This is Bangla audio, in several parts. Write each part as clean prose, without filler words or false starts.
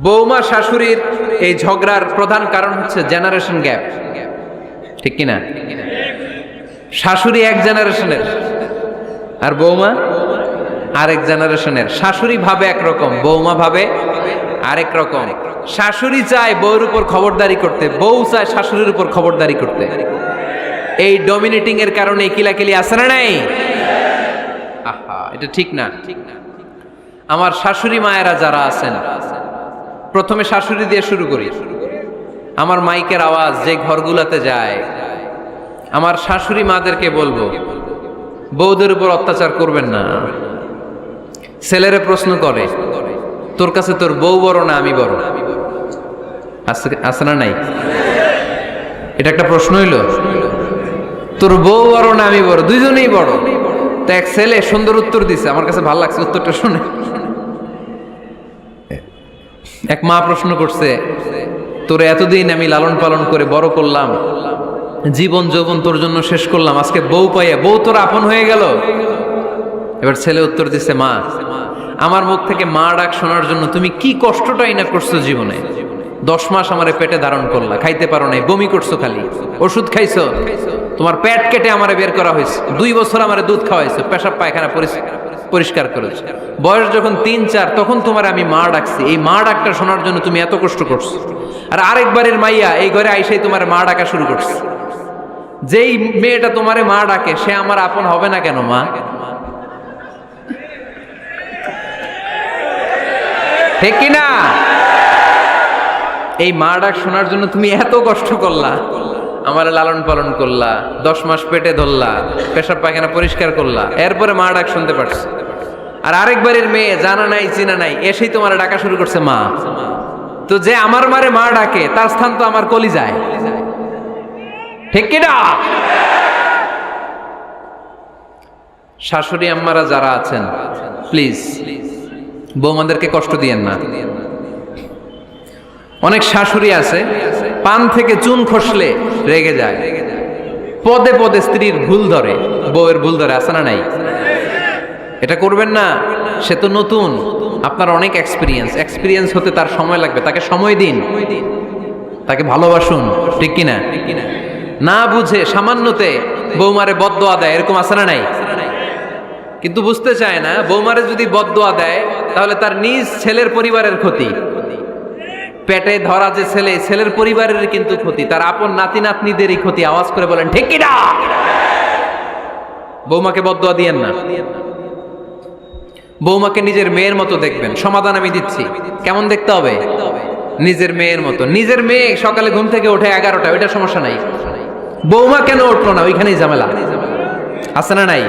বৌমা শাশুড়ির এই ঝগড়ার প্রধান কারণ হচ্ছে জেনারেশন গ্যাপ, ঠিক কিনা? শাশুড়ি এক জেনারেশনের আর বৌমা আরেক জেনারেশনের। শাশুড়ি ভাবে একরকম, বৌমা ভাবে আরেক রকম। শাশুড়ি চায় বউর উপর খবরদারি করতে, বউ চায় শাশুড়ির উপর খবরদারি করতে। এই ডমিনেটিং এর কারণে কিলাকিলি আছে না নাই? আহা, এটা ঠিক না। আমার শাশুড়ি মায়েরা যারা আছেন, প্রথমে শাশুড়ি দিয়ে শুরু করি। আমার মাইকের আওয়াজ যে ঘরগুলোতে যায়, আমার শাশুড়ি মাদেরকে বলবো, বউদের উপর অত্যাচার করবেন না। ছেলেরা প্রশ্ন করে, তোর কাছে তোর বউ বড় না আমি বড়? আছে না নাই? এটা একটা প্রশ্ন হইল। তোর বউ বড় না আমি বড়? দুইজনেই বড়। তো এক ছেলে সুন্দর উত্তর দিছে, আমার কাছে ভালো লাগছে উত্তরটা শুনে। এক মা প্রশ্ন করছে, তোর এতদিন আমি লালন পালন করে বড় করলাম, জীবন যৌবন তোর জন্য শেষ করলাম, আজকে বউ পাইয়া বউ তোর আপন হয়ে গেল? এবার ছেলে উত্তর দিছে, মা, আমার মুখ থেকে মা ডাক শোনার জন্য তুমি কি কষ্টটাই না করছো জীবনে। 10 মাস আমারে পেটে ধারণ করলা, খাইতে পারো নাই, বমি করছো, খালি ওষুধ খাইছো, তোমার পেট কেটে আমারে বের করা হয়েছে, 2 বছর আমারে দুধ খাওয়াইছো, পেশাব পায়খানা পরিষ্কার করেছো। বয়স যখন 3-4 তখন তোমার আমি মা ডাকছি, এই মা ডাকটা শোনার জন্য তুমি এত কষ্ট করছো। আর আরেকবারের মাইয়া এই ঘরে আইসাই তোমার মা ডাকা শুরু করছে। যেই মেয়েটা তোমারে মা ডাকে সে আমার আপন হবে না কেন মা? ঠিক কিনা? এই মা ডাক শোনার জন্য তুমি এত কষ্ট করলা, আমার লালন পালন করলা, 10 মাস পেটে ধরলা, পেশাব পায়খানা পরিষ্কার করলা, এরপরে মা ডাক শুনতে পারছো। আর আরেকবারের মেয়ে জানা নাই চিনা নাই এসেই তোমার ডাকা শুরু করছে মা। তো যে আমার মারে মা ডাকে তার স্থান তো আমার কলিজায়, ঠিক কিনা? শাশুড়ি আম্মারা যারা আছেন, প্লিজ বৌমাদেরকে কষ্ট দিয়েন না। অনেক শাশুড়ি আছে পান থেকে চুন খসলে রেগে যায়, পদে পদে স্ত্রীর ভুল ধরে, বউয়ের ভুল ধরে, আছে না নাই? এটা করবেন না। সে তো নতুন, আপনার অনেক এক্সপিরিয়েন্স হতে তার সময় লাগবে, তাকে সময় দিন, তাকে ভালোবাসুন, ঠিক কিনা? না বুঝে সামান্যতে বৌমারে বদদোয়া দেয়, এরকম আছে না নাই? কিন্তু বুঝতে চায় না, বৌমারে যদি বদদোয়া দেয় তাহলে তার নিজ ছেলের পরিবারের ক্ষতি, পেটে ধরা যে ছেলে, ছেলের পরিবারের কিন্তু ক্ষতি, তার আপন নাতি নাতনিদেরই ক্ষতি। আওয়াজ করে বলেন ঠিক কিনা? বৌমাকে বদদোয়া দিয়েন না। বৌমাকে নিজের মেয়ের মতো দেখবেন। সমাধান আমি দিচ্ছি, কেমন দেখতে হবে? নিজের মেয়ের মতো। নিজের মেয়ে সকালে ঘুম থেকে ওঠে 11টা, ওইটা সমস্যা নাই। বৌমা কেন উঠলো না, ওইখানেই ঝামেলা, আছে না নাই?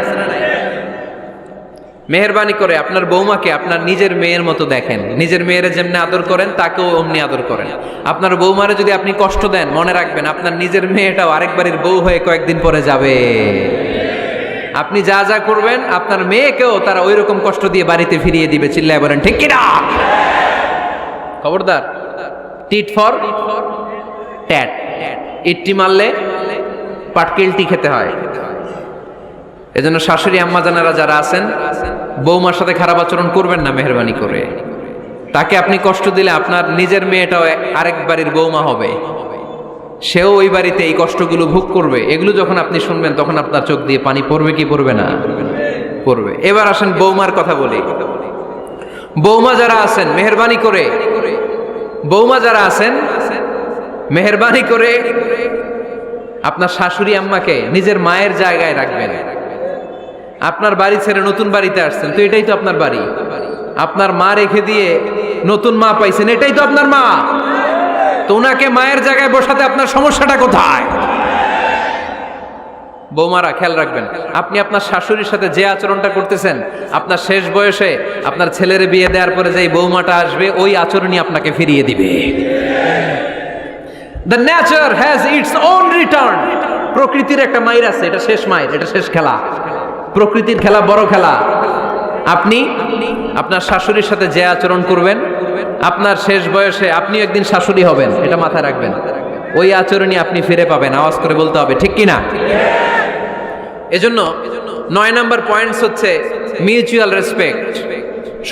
মেহেরবানি করে আপনার বৌমাকে আপনার নিজের মেয়ের মতো দেখেন। নিজের মেয়েরে যেমনি আদর করেন তাকেও অমনি আদর করেন। আপনার বৌমারে যদি আপনি কষ্ট দেন, মনে রাখবেন আপনার নিজের মেয়েটাও আরেকবারের বউ হয়ে কয়েকদিন পরে যাবে। আপনি যা যা করবেন আপনার মেয়েকেও তারা ওই রকম কষ্ট দিয়ে বাড়িতে ফিরিয়ে দিবে। চিল্লায় বলেন ঠিক কিনা? খবরদার, টিট ফর ট্যাট। ইট্টি মারলে পাটকেলটি খেতে হয়। এজন্য শাশুড়ি আম্মা জানারা যারা আছেন, বৌমার সাথে খারাপ আচরণ করবেন না মেহেরবানি করে। তাকে আপনি কষ্ট দিলে আপনার নিজের মেয়েটাও আরেক বাড়ির বৌমা হবে, সেও ওই বাড়িতে এই কষ্টগুলো ভোগ করবে। এগুলো যখন আপনি শুনবেন তখন আপনার চোখ দিয়ে পানি পড়বে কি পড়বে না? পড়বে। এবার আসেন বৌমার কথা বলি। বৌমা যারা আছেন মেহেরবানি করে, বৌমা যারা আছেন মেহেরবানি করে আপনার শাশুড়ি আম্মাকে নিজের মায়ের জায়গায় রাখবেন। আপনার বাড়ি ছেড়ে নতুন বাড়িতে আসছেন, তো এটাই তো আপনার বাড়ি। আপনার মা রেখে দিয়ে নতুন মা পাইছেন, এটাই তো আপনার মা। তো ওনাকে মায়ের জায়গায় বসাতে আপনার সমস্যাটা কোথায়? বৌমারা খেয়াল রাখবেন, আপনি আপনার শাশুড়ির সাথে যে আচরণটা করতেছেন, আপনার শেষ বয়সে আপনার ছেলের বিয়ে দেওয়ার পরে যেই বৌমাটা আসবে ওই আচরণই আপনাকে ফিরিয়ে দিবে। The nature has its own return. প্রকৃতির একটা মাইর আছে, এটা শেষ মাইর, এটা শেষ খেলা। প্রকৃতির খেলা বড় খেলা। আপনি আপনার শাশুড়ির সাথে যে আচরণ করবেন, আপনার শেষ বয়সে আপনি একদিন শাশুড়ি হবেন, এটা মাথায় রাখবেন। ওই আচরণই আপনি ফিরে পাবেন। আওয়াজ করে বলতে হবে ঠিক কিনা? এজন্য 9 নাম্বার পয়েন্টস হচ্ছে মিউচুয়াল রেসপেক্ট।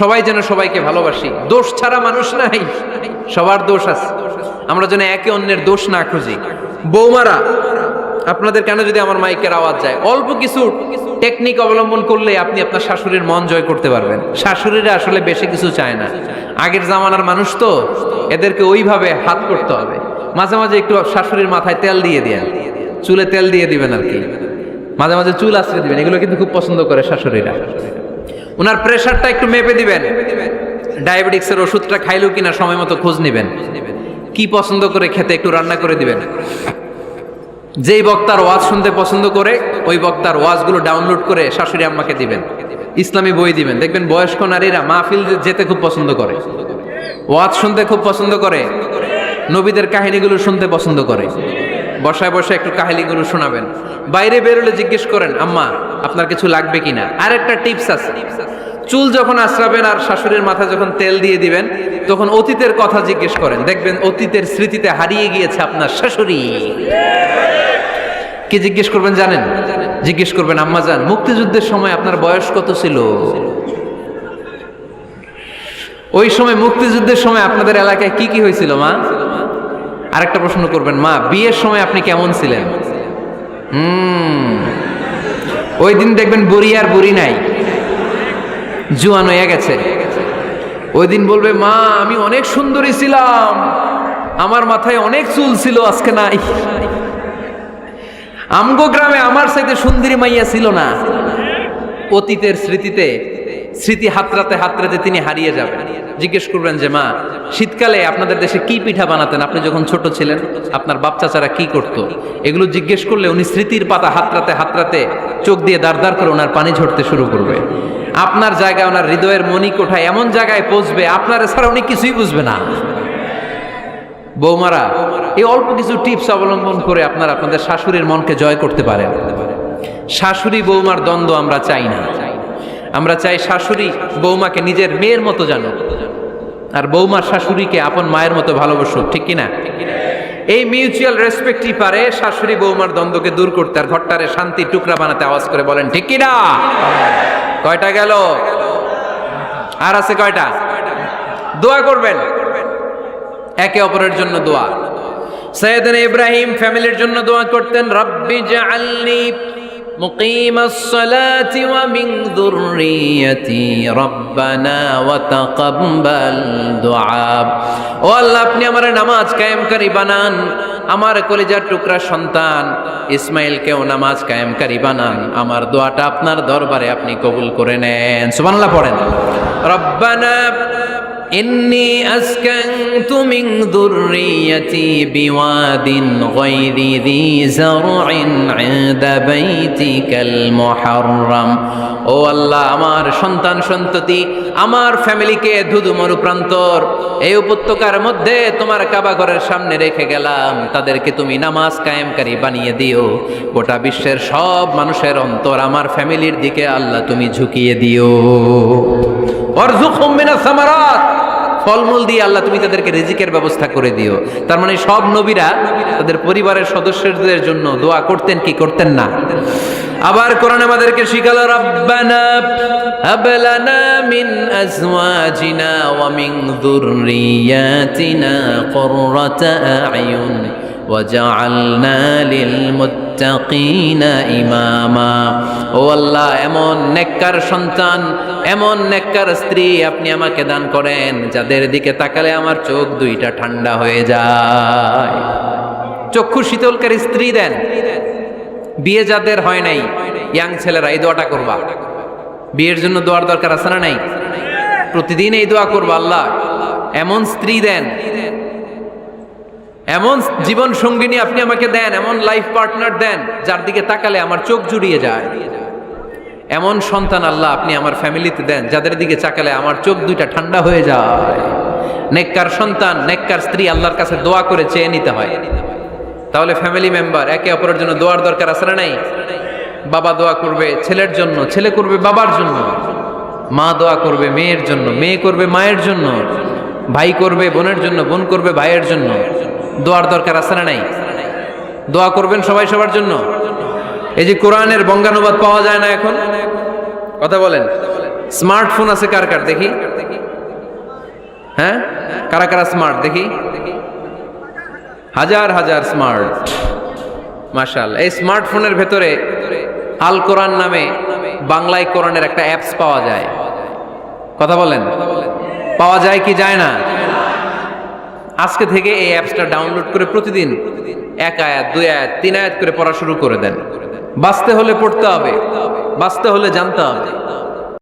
সবাই যেন সবাইকে ভালোবাসি, দোষ ছাড়া মানুষ নাই, সবার দোষ আছে, আমরা যেন একে অন্যের দোষ না খুঁজি। বৌমারা, আপনাদের কেন যদি আমার মাইকের আওয়াজ যায়, অল্প কিছু টেকনিক অবলম্বন করলে আপনি আপনার শাশুড়ির মন জয় করতে পারবেন। শাশুড়িরা আসলে বেশি কিছু চায় না, আগের জামানার মানুষ তো, এদেরকে ওইভাবে হাত করতে হবে। মাঝে মাঝে একটু শাশুড়ির মাথায় তেল দিয়ে দেন, চুলে তেল দিয়ে দিবেন আর কি, মাঝে মাঝে চুল আশ্রয় দিবেন, এগুলো কিন্তু খুব পছন্দ করে শাশুড়িরা। ওনার প্রেশারটা একটু মেপে দিবেন, ডায়াবেটিক্সের ওষুধটা খাইলো কিনা সময় মতো খোঁজ নিবেন, কি পছন্দ করে খেতে একটু রান্না করে দিবেন। যেই বক্তার ওয়াজ শুনতে পছন্দ করে ওই বক্তার ওয়াজগুলো ডাউনলোড করে শাশুড়ি আম্মাকে দিবেন, ইসলামী বই দিবেন। দেখবেন বয়স্ক নারীরা মাহফিল যেতে খুব পছন্দ করে, ওয়াজ শুনতে খুব পছন্দ করে, নবীদের কাহিনীগুলো শুনতে পছন্দ করে। বসায় বসায় একটু কাহিনীগুলো শোনাবেন। বাইরে বেরোলে জিজ্ঞেস করেন, আম্মা আপনার কিছু লাগবে কিনা। আর একটা টিপস আছে, চুল যখন আশ্রাবেন আর শাশুড়ির মাথায় যখন তেল দিয়ে দিবেন, তখন অতীতের কথা জিজ্ঞেস করেন, দেখবেন অতীতের স্মৃতিতে হারিয়ে গিয়েছে আপনার শাশুড়ি। কি জিজ্ঞেস করবেন জানেন? জিজ্ঞেস করবেন, আম্মা জান, মুক্তিযুদ্ধের সময় আপনার বয়স কত ছিল? ওই সময় মুক্তিযুদ্ধের সময় আপনাদের এলাকায় কি কি হয়েছিল মা? আরেকটা প্রশ্ন করবেন, মা বিয়ের সময় আপনি কেমন ছিলেন? ওই দিন দেখবেন বুড়ি আর বুড়ি নাই, জুয়ান হয়ে গেছে। ওই দিন বলবে, মা আমি অনেক সুন্দরী ছিলাম, আমার মাথায় অনেক চুল ছিল, আজকে নাই। আমগো গ্রামে আমার চাইতে সুন্দরী মাইয়া ছিল না। অতীতের স্মৃতিতে, স্মৃতি হাতরাতে হাতরাতে তিনি হারিয়ে যাবেন। জিজ্ঞেস করবেন যে, মা শীতকালে আপনাদের দেশে কি পিঠা বানাতেন আপনি যখন ছোট ছিলেন, আপনার বাপ চাচারা কি করতো? এগুলো জিজ্ঞেস করলে উনি স্মৃতির পাতা হাতরাতে হাতরাতে চোখ দিয়ে দাঁড় দাঁড় করে ওনার পানি ঝরতে শুরু করবে। আপনার জায়গায়, ওনার হৃদয়ের মণিকোঠায় এমন জায়গায় পৌঁছবে, আপনার ছাড়া উনি কিছুই বুঝবে না। বৌমারা, এই অল্প কিছু টিপস অবলম্বন করে আপনারা আপনাদের শাশুড়ির মনকে জয় করতে পারেন। শাশুড়ি বৌমার দ্বন্দ্ব আমরা চাই না, আমরা চাই শাশুড়ি বৌমাকে নিজের মেয়ের মতো জানো, আর বৌমার শাশুড়িকে আপন মায়ের মতো ভালোবাসুক, ঠিক কিনা? এই মিউচুয়াল রেসপেক্টই পারে শাশুড়ি বৌমার দ্বন্দ্বকে দূর করতে, আর ঘরটারে শান্তির টুকরা বানাতে। আওয়াজ করে বলেন ঠিক কিনা? কয়টা গেল? আর আছে কয়টা? দোয়া করবেন একে অপরের জন্য। দোয়া, সাইয়েদনা ইব্রাহিম ফ্যামিলির জন্য দোয়া করতেন, রব্বি জাআলনি মুকিমাস সালাতি ওয়া মিন যুররিয়াতি রব্বানা ওয়া তাকাব্বাল দুআ। ও আল্লাহ, আপনি আমার নামাজ কায়েমকারী বানান, আমার কলিজার টুকরা সন্তান ইসমাইলকেও নামাজ কায়েমকারী বানান, আমার দোয়াটা আপনার দরবারে আপনি কবুল করে নেন। সুবহানাল্লাহ পড়েন। রব্বানা إني أسكنت من ذريتي بواد غير ذي زرع عند بيتك المحرم। ও আল্লাহ, আমার সন্তান সন্ততি, আমার ফ্যামিলিকে ধুধু মরুপ্রান্তর এই উপত্যকার মধ্যে তোমার কাবা ঘরের সামনে রেখে গেলাম, তাদেরকে তুমি নামাজ কায়েমকারী বানিয়ে দিও। গোটা বিশ্বের সব মানুষের অন্তর আমার ফ্যামিলির দিকে আল্লাহ তুমি ঝুঁকিয়ে দিও। ওয়ারযুকহুম মিনাস সামারাত, ফলমূল দিয়ে আল্লাহ তুমি তাদেরকে রিজিকের ব্যবস্থা করে দিও। তার মানে সব নবীরা তাদের পরিবারের সদস্যদের জন্য দোয়া করতেন কি করতেন না? আবার কোরআন আমাদেরকে শিখালো, রব্বানা হাব লানা মিন আজওয়াজিনা ওয়া মিন যুররিয়াতিনা কুররাতা আ'য়ুন ওয়াজআলনা লিল মুত্তাকিনা ইমামা। ও আল্লাহ, এমন নেককার সন্তান, এমন নেককার স্ত্রী আপনি আমাকে দান করেন যাদের দিকে তাকালে আমার চোখ দুইটা ঠান্ডা হয়ে যায়। চক্ষু শীতলকারী স্ত্রী দেন। বিয়ে যাদের হয় নাই, ইয়াং ছেলেরা এই দোয়াটা করবা। বিয়ের জন্য দোয়ার দরকার আছে না নাই? প্রতিদিন এই দোয়া করবা, আল্লাহ এমন স্ত্রী দেন, এমন জীবন সঙ্গিনী আপনি আমাকে দেন, এমন লাইফ পার্টনার দেন যার দিকে তাকালে আমার চোখ জুড়িয়ে যায়। এমন সন্তান আল্লাহ আপনি আমার ফ্যামিলিতে দেন যাদের দিকে তাকালে আমার চোখ দুইটা ঠান্ডা হয়ে যায়। নেককার সন্তান, নেককার স্ত্রী আল্লাহর কাছে দোয়া করে চেয়ে নিতে হয়। তাহলে ফ্যামিলি মেম্বার একে অপরের জন্য দোয়ার দরকার আছে না নাই? বাবা দোয়া করবে ছেলের জন্য, ছেলে করবে বাবার জন্য, মা দোয়া করবে মেয়ের জন্য, মেয়ে করবে মায়ের জন্য, ভাই করবে বোনের জন্য, বোন করবে ভাইয়ের জন্য। দোয়ার দরকার আছে না নাই? দোয়া করবেন সবাই সবার জন্য। এই যে কোরআনের বঙ্গানুবাদ পাওয়া যায় না এখন, কথা বলেন, স্মার্টফোন আছে কার কার দেখি? হ্যাঁ, কারা কারা স্মার্ট দেখি? হাজার হাজার স্মার্ট, মাশাআল্লাহ। এই স্মার্টফোনের ভেতরে আল কোরআন নামে বাংলায় কোরআনের একটা অ্যাপস পাওয়া যায়। কথা বলেন, পাওয়া যায় কি যায় না? আজকে থেকে এই অ্যাপসটা ডাউনলোড করে প্রতিদিন 1 আয়াত 2 আয়াত 3 আয়াত করে পড়া শুরু করে দেন। বাঁচতে হলে পড়তে হবে, বাঁচতে হলে জানতে হবে।